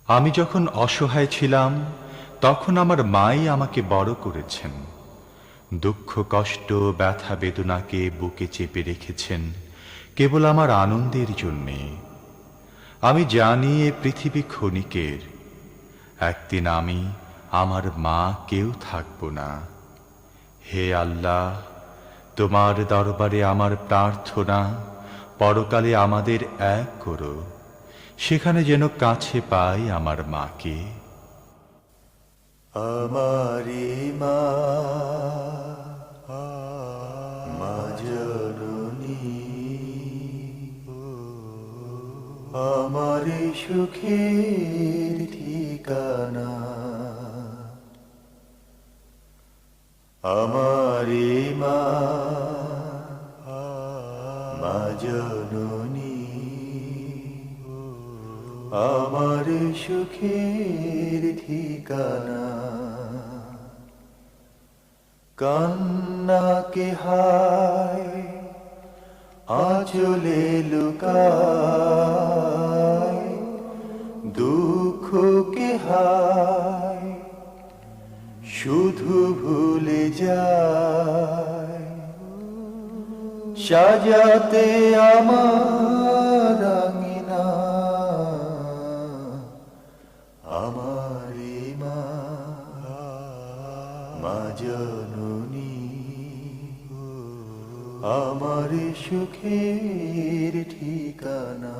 আমি যখন অসহায় ছিলাম তখন আমার মাই আমাকে বড় করেছেন। দুঃখ কষ্ট ব্যথা বেদনাকে বুকে চেপে রেখেছেন কেবল আমার আনন্দের জন্যে। আমি জানি এ পৃথিবী ক্ষণিকের, একদিন আমি আমার মা কেউ থাকব না। হে আল্লাহ, তোমার দরবারে আমার প্রার্থনা, পরকালে আমাদের এক করো, সেখানে যেন কাছে পাই আমার মাকে। আমারি মা, মা জননী, আমারি সুখের ঠিকানা। আমারি মা, মা জননী, আমার সুখের ঠিকানা। কান্নাকে হায় আঁচলে লুকায়, দুঃখকে হায় শুধু ভুলে যায়, সাজাতে আমার আঙিনা। আমারি মা, মা জননী, আমার সুখের ঠিকানা।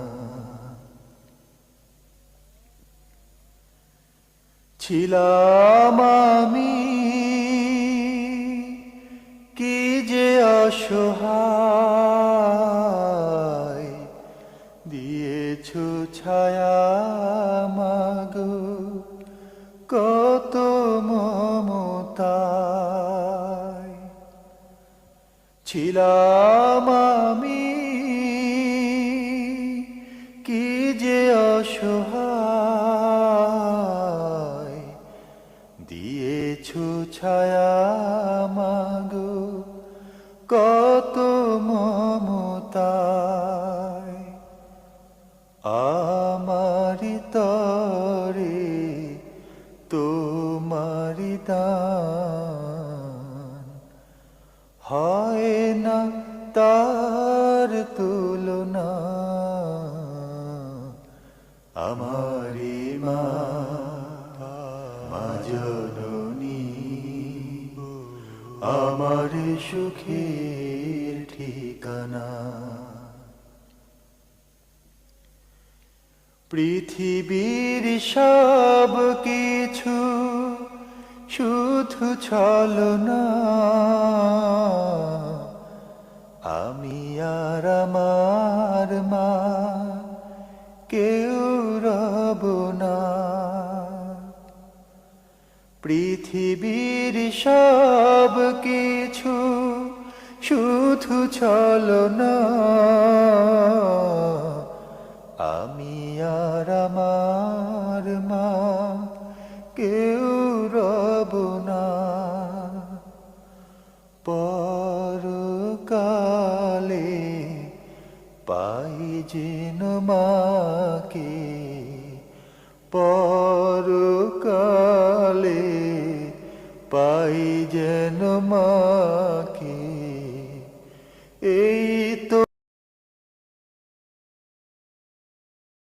ছিলাম আমি কি যে অসহায়, দিয়েছো ছায়া মাগো কত মমতায়। ছিলাম আমি কি যে অসহায়, দিয়েছো ছায়া মাগো কত মমতায়। আমারি তরে তোমারি দান, হয় না তার তুলনা। আমারি মা, মা জননী, আমার সুখের ঠিকানা। পৃথিবীর সব কিছু শুধু ছলনা, আমি আর আমার মা কেউ রব না। পৃথিবীর সব কিছু শুধু ছলনা, আমি আর আমার মা কেউ রব না। পরকালে পাই যেন মাকে, পরকালে পাই যেন মাকে, এই